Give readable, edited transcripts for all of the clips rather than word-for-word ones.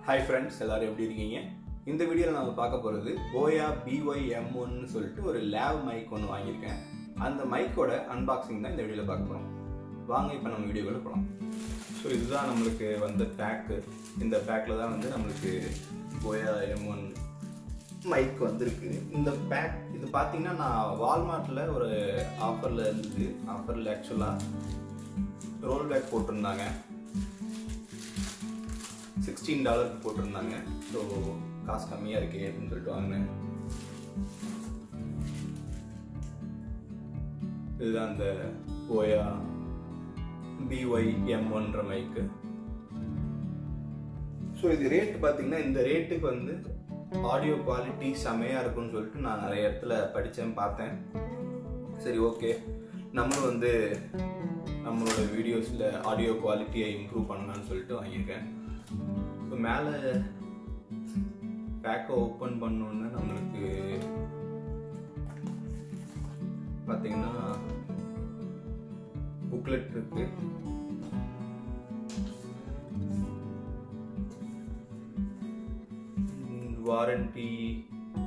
Hi friends, எல்லோரும் எப்படி இருக்கீங்க? இந்த வீடியோவில் நம்ம பார்க்க போகிறது போயா BY-M1 சொல்லிட்டு ஒரு லேவ் மைக் ஒன்று வாங்கியிருக்கேன். அந்த மைக்கோட அன்பாக்சிங் தான் இந்த வீடியோவில் பார்க்க போகிறோம். வாங்க இப்போ நம்ம வீடியோக்குள்ள போகலாம். ஸோ இதுதான் நம்மளுக்கு வந்த பேக்கு. இந்த பேக்கில் தான் வந்து நம்மளுக்கு போயா M1 மைக் வந்திருக்கு. இந்த பேக் இது பார்த்தீங்கன்னா நான் வால்மார்ட்டில் ஒரு ஆஃபரில் இருந்தது. ஆஃபரில் ஆக்சுவலாக ரோல் பேக் போட்டிருந்தாங்க, $16 போட்டிருந்தாங்க. ஸோ காசு கம்மியாக இருக்கே அப்படின்னு சொல்லிட்டு வாங்கினேன். இதுதான் அந்த போயா BY-M1 மைக்கு. ஸோ இது ரேட் பார்த்தீங்கன்னா இந்த ரேட்டுக்கு வந்து ஆடியோ குவாலிட்டி செமையாக இருக்குன்னு சொல்லிட்டு நான் நிறைய இடத்துல படித்தேன், பார்த்தேன். சரி, ஓகே, நம்மளும் வந்து நம்மளோட வீடியோஸில் ஆடியோ குவாலிட்டியை இம்ப்ரூவ் பண்ணலான்னு சொல்லிட்டு வாங்கியிருக்கேன். இப்போ மேலே பேக்கை ஓப்பன் பண்ணோன்னா நம்மளுக்கு பார்த்தீங்கன்னா புக்லெட் இருக்கு. வாரண்டி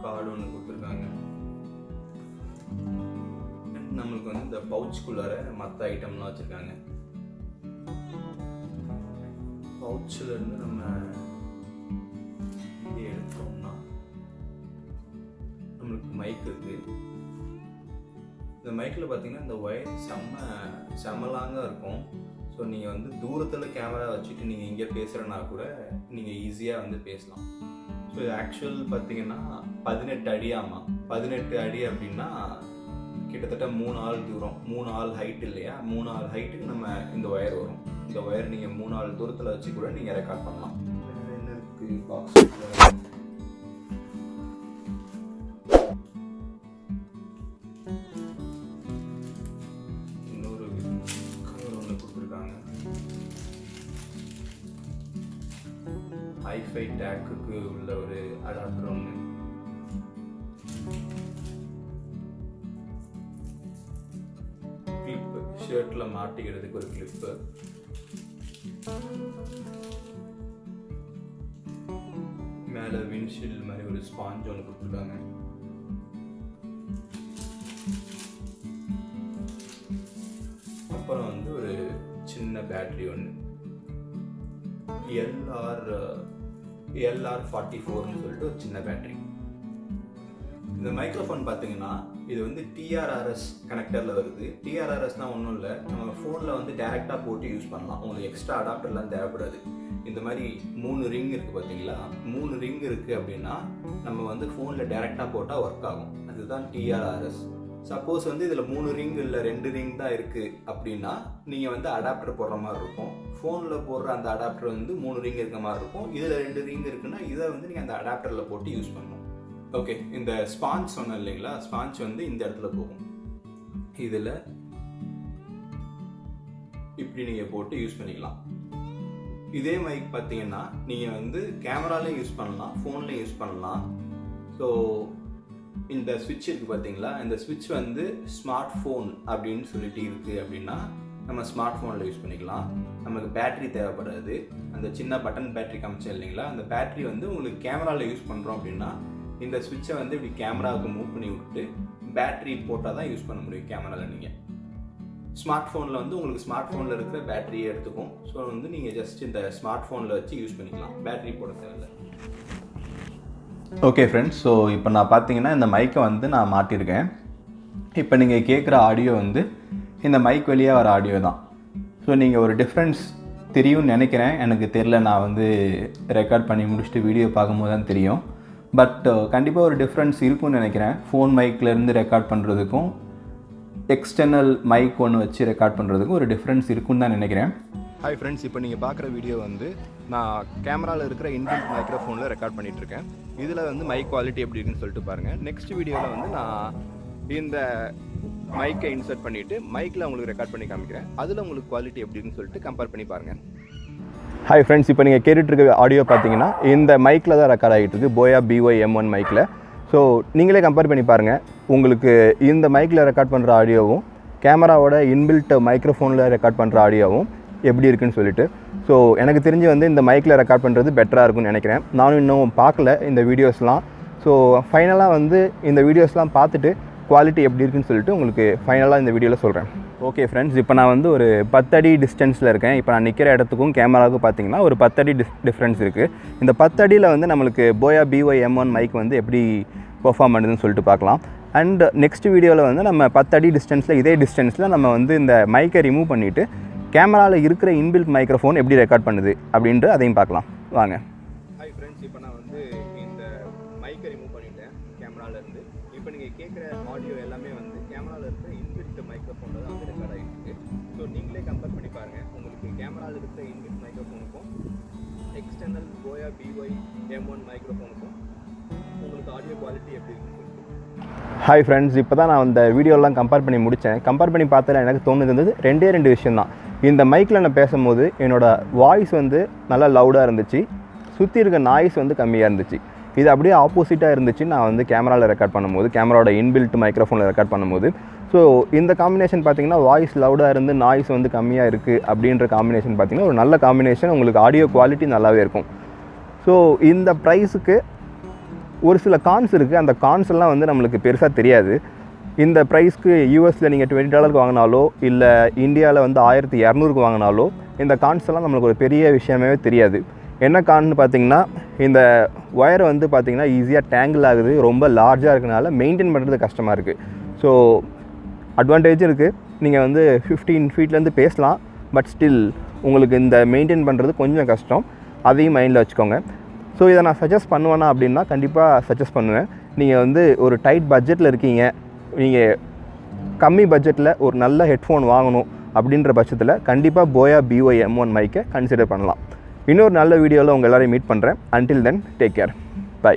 கார்டு ஒன்று கொடுத்துருக்காங்க. நம்மளுக்கு வந்து இந்த பவுச்சுக்குள்ளார மற்ற ஐட்டம்லாம் வச்சுருக்காங்க. பவுச்சில் இருந்து நம்ம எடுத்தோம்னா நம்மளுக்கு மைக் இருக்கு. இந்த மைக்கில் பார்த்தீங்கன்னா இந்த ஒயர் செம்ம லாங்காக இருக்கும். ஸோ நீங்கள் வந்து தூரத்தில் கேமரா வச்சுட்டு நீங்கள் இங்கே பேசுகிறனா கூட நீங்கள் ஈஸியாக வந்து பேசலாம். ஸோ இது ஆக்சுவல் பார்த்தீங்கன்னா 18 அடியாமா. 18 அடி அப்படின்னா கிட்டத்தட்ட 3 ஆள் தூரம், 3 ஆள் ஹைட் இல்லையா? 3 ஆள் ஹைட்டுக்கு நம்ம இந்த ஒயர் வரும். இந்த ஒயர் நீங்கள் 3 ஆள் தூரத்தில் வச்சு கூட நீங்கள் ரெக்கார்ட் பண்ணலாம். என்ன இருக்கு பாக்ஸ்? இன்னொரு கவர் ஒன்று கொடுத்துருக்காங்க. ஹைஃபை டேக்குக்கு உள்ள ஒரு அடாப்டர் ஒன்று. கிளிப்பு, ஷர்ட்டில் மாட்டிக்கிறதுக்கு ஒரு கிளிப்பு. மேலே விண்ட்ஷீல்டு மாதிரி ஒரு ஸ்பாஞ்ச் ஒன்று கொடுத்துருக்காங்க. அப்புறம் வந்து ஒரு சின்ன பேட்டரி ஒன்று, LR44ன்னு சொல்லிட்டு ஒரு சின்ன பேட்டரி. இந்த மைக்ரோஃபோன் பார்த்தீங்கன்னா இது வந்து TRRS கனெக்டரில் வருது. TRRSனால் ஒன்றும் இல்லை, நம்ம ஃபோனில் வந்து டேரெக்டாக போட்டு யூஸ் பண்ணலாம். உங்களுக்கு எக்ஸ்ட்ரா அடாப்டர்லாம் தேவைப்படாது. இந்த மாதிரி 3 ரிங் இருக்குது பார்த்தீங்களா? 3 ரிங் இருக்குது அப்படின்னா நம்ம வந்து ஃபோனில் டேரெக்டாக போட்டால் ஒர்க் ஆகும். அதுதான் TRRS. சப்போஸ் வந்து இதில் 3 ரிங் இல்லை 2 ரிங் தான் இருக்குது அப்படின்னா நீங்கள் வந்து அடாப்டர் போடுற மாதிரி இருக்கும். ஃபோனில் போடுற அந்த அடாப்டர் வந்து 3 ரிங் இருக்க மாதிரி இருக்கும். இதில் 2 ரிங் இருக்குன்னா இதை வந்து நீங்கள் அந்த அடாப்டரில் போட்டு யூஸ் பண்ணணும். ஓகே, இந்த ஸ்பாஞ்ச் சொன்னேன் இல்லைங்களா? ஸ்பாஞ்ச் வந்து இந்த இடத்துல போகும். இதில் இப்படி நீங்கள் போட்டு யூஸ் பண்ணிக்கலாம். இதே மைக் பார்த்தீங்கன்னா நீங்கள் வந்து கேமராலையும் யூஸ் பண்ணலாம், ஃபோன்லையும் யூஸ் பண்ணலாம். ஸோ இந்த ஸ்விட்ச் இருக்குது பார்த்தீங்களா? இந்த ஸ்விட்ச் வந்து ஸ்மார்ட் ஃபோன் அப்படின்னு சொல்லிட்டு இருக்குது அப்படின்னா நம்ம ஸ்மார்ட் ஃபோனில் யூஸ் பண்ணிக்கலாம். நமக்கு பேட்ரி தேவைப்படாது. அந்த சின்ன பட்டன் பேட்ரி காமிச்சேன் இல்லைங்களா? அந்த பேட்ரி வந்து உங்களுக்கு கேமராவில் யூஸ் பண்ணுறோம் அப்படின்னா இந்த ஸ்விட்சை வந்து இப்படி கேமராவுக்கு மூவ் பண்ணி விட்டு பேட்ரி போட்டால் தான் யூஸ் பண்ண முடியும் கேமராவில். நீங்கள் ஸ்மார்ட் ஃபோனில் வந்து உங்களுக்கு ஸ்மார்ட் ஃபோனில் இருக்கிற பேட்டரியை எடுத்துக்கும். ஸோ வந்து நீங்கள் ஜஸ்ட் இந்த ஸ்மார்ட் ஃபோனில் வச்சு யூஸ் பண்ணிக்கலாம், பேட்டரி போட தேவையில்லை. ஓகே ஃப்ரெண்ட்ஸ், ஸோ இப்போ நான் பார்த்தீங்கன்னா இந்த மைக்கை வந்து நான் மாட்டியிருக்கேன். இப்போ நீங்கள் கேட்குற ஆடியோ வந்து இந்த மைக் வழியாக வர ஆடியோ தான். ஸோ நீங்கள் ஒரு டிஃப்ரென்ஸ் தெரியும்னு நினைக்கிறேன். எனக்கு தெரில, நான் வந்து ரெக்கார்ட் பண்ணி முடிச்சுட்டு வீடியோ பார்க்கும்போது தான் தெரியும். பட் கண்டிப்பாக ஒரு டிஃப்ரென்ஸ் இருக்கும்னு நினைக்கிறேன். ஃபோன் மைக்லேருந்து ரெக்கார்ட் பண்ணுறதுக்கும் எக்ஸ்டர்னல் மைக் ஒன்று வச்சு ரெக்கார்ட் பண்ணுறதுக்கும் ஒரு டிஃப்ரென்ஸ் இருக்குன்னு தான் நினைக்கிறேன். ஹாய் ஃப்ரெண்ட்ஸ், இப்போ நீங்கள் பார்க்குற வீடியோ வந்து நான் கேமராவில் இருக்கிற இன்பில்ட் மைக்ரோஃபோனில் ரெக்கார்ட் பண்ணிகிட்ருக்கேன். இதில் வந்து மைக் குவாலிட்டி எப்படி இருக்குன்னு சொல்லிட்டு பாருங்கள். நெக்ஸ்ட் வீடியோவில் வந்து நான் இந்த மைக்கை இன்சர்ட் பண்ணிவிட்டு மைக்கில் உங்களுக்கு ரெக்கார்ட் பண்ணி காமிக்கிறேன். அதில் உங்களுக்கு குவாலிட்டி எப்படி இருக்குன்னு சொல்லிட்டு கம்பேர் பண்ணி பாருங்கள். ஹாய் ஃப்ரெண்ட்ஸ், இப்போ நீங்கள் கேட்டுட்ருக்க ஆடியோ பார்த்தீங்கன்னா இந்த மைக்கில் தான் ரெக்கார்ட் ஆகிட்டு இருக்குது, போயா BY-M1 மைக்கில். ஸோ நீங்களே கம்பேர் பண்ணி பாருங்கள். உங்களுக்கு இந்த மைக்கில் ரெக்கார்ட் பண்ணுற ஆடியோவும் கேமராவோட இன்பில்ட் மைக்ரோஃபோனில் ரெக்கார்ட் பண்ணுற ஆடியோவும் எப்படி இருக்குன்னு சொல்லிட்டு. ஸோ எனக்கு தெரிஞ்சு வந்து இந்த மைக்கில் ரெக்கார்ட் பண்ணுறது பெட்டராக இருக்கும்னு நினைக்கிறேன். நானும் இன்னும் பார்க்கல இந்த வீடியோஸ்லாம். ஸோ ஃபைனலாக வந்து இந்த வீடியோஸ்லாம் பார்த்துட்டு குவாலிட்டி எப்படி இருக்குன்னு சொல்லிட்டு உங்களுக்கு ஃபைனலாக இந்த வீடியோவில் சொல்கிறேன். ஓகே ஃப்ரெண்ட்ஸ், இப்போ நான் வந்து ஒரு 10 அடி டிஸ்டன்ஸில் இருக்கேன். இப்போ நான் நிற்கிற இடத்துக்கும் கேமராவுக்கும் பார்த்தீங்கன்னா ஒரு 10 அடி டிஃப்ரென்ஸ் இருக்குது. இந்த 10 அடியில் வந்து நம்மளுக்கு போயா BY M1 மைக் வந்து எப்படி பெர்ஃபார்ம் பண்ணுதுன்னு சொல்லிட்டு பார்க்கலாம். அண்ட் நெக்ஸ்ட் வீடியோவில் வந்து நம்ம 10 அடி டிஸ்டன்ஸில் இதே டிஸ்டன்ஸில் நம்ம வந்து இந்த மைக்கை ரிமூவ் பண்ணிவிட்டு கேமராவில் இருக்கிற இன்பில்ட் மைக்ரோஃபோன் எப்படி ரெக்கார்ட் பண்ணுது அப்படின்ட்டு அதையும் பார்க்கலாம் வாங்க. ஹாய் ஃப்ரெண்ட்ஸ், இப்போ நான் வந்து இந்த மைக்கை ரிமூவ் பண்ணிட்டேன் கேமராவிலேருந்து. இப்போ நீங்கள் கேட்குற ஆடியோ எல்லாமே வந்து கேமராவில் இருக்கிற இன்பில்ட் மைக்ரோஃபோனில் தான் வந்து ரெக்கார்ட் ஆகிருக்கு. ஸோ நீங்களே கம்பேர் பண்ணி பாருங்கள், உங்களுக்கு கேமராவில் இருக்கிற இன்பில்ட் மைக்ரோஃபோனுக்கும் எக்ஸ்டர்னல் போயா BY M1 மைக்ரோஃபோனுக்கும் உங்களுக்கு ஆடியோ குவாலிட்டி எப்படி இருக்குன்னு சொல்லிட்டு. ஹாய் ஃப்ரெண்ட்ஸ், இப்போ தான் நான் அந்த வீடியோலாம் கம்பேர் பண்ணி முடித்தேன். கம்பேர் பண்ணி பார்த்ததில் எனக்கு தோணுது ரெண்டு விஷயம் தான். இந்த மைக்கில் நான் பேசும்போது என்னோடய வாய்ஸ் வந்து நல்லா லவுடாக இருந்துச்சு, சுற்றி இருக்க நாய்ஸ் வந்து கம்மியாக இருந்துச்சு. இது அப்படியே ஆப்போசிட்டாக இருந்துச்சு நான் வந்து கேமராவில் ரெக்கார்ட் பண்ணும்போது, கேமராவோட இன்பில்ட் மைக்ரோஃபோனில் ரெக்கார்ட் பண்ணும்போது. ஸோ இந்த காம்பினேஷன் பார்த்திங்கன்னா வாய்ஸ் லவுடாக இருந்து நாய்ஸ் வந்து கம்மியாக இருக்குது அப்படின்ற காம்பினேஷன் பார்த்திங்கன்னா ஒரு நல்ல காம்பினேஷன். உங்களுக்கு ஆடியோ குவாலிட்டி நல்லாவே இருக்கும். ஸோ இந்த ப்ரைஸுக்கு ஒரு சில கான்ஸ் இருக்குது. அந்த கான்ஸ் எல்லாம் வந்து நம்மளுக்கு பெருசாக தெரியாது. இந்த ப்ரைஸ்க்கு யூஎஸில் நீங்கள் $20 வாங்கினாலோ இல்லை இந்தியாவில் வந்து 1200 வாங்கினாலோ இந்த கான்ஸ் எல்லாம் நம்மளுக்கு ஒரு பெரிய விஷயமே தெரியாது. என்ன கான்னு பார்த்தீங்கன்னா, இந்த ஒயர் வந்து பார்த்திங்கன்னா ஈஸியாக டேங்கிள் ஆகுது, ரொம்ப லார்ஜாக இருக்கனால மெயின்டைன் பண்ணுறது கஷ்டமாக இருக்குது. ஸோ அட்வான்டேஜ் இருக்குது, நீங்கள் வந்து 15 ஃபீட்லேருந்து பேசலாம். பட் ஸ்டில் உங்களுக்கு இந்த மெயின்டைன் பண்ணுறது கொஞ்சம் கஷ்டம், அதையும் மைண்டில் வச்சுக்கோங்க. ஸோ இதை நான் சஜஸ்ட் பண்ணுவேன்னா அப்படின்னா கண்டிப்பாக சஜஸ்ட் பண்ணுவேன். நீங்கள் வந்து ஒரு டைட் பட்ஜெட்டில் இருக்கீங்க, நீங்கள் கம்மி பட்ஜெட்டில் ஒரு நல்ல ஹெட்ஃபோன் வாங்கணும் அப்படின்ற பட்சத்தில் கண்டிப்பாக போயா BY M1 மைக்கை கன்சிடர் பண்ணலாம். இன்னொரு நல்ல வீடியோவில் உங்கள் எல்லோரையும் மீட் பண்ணுறேன். Until then take care, by.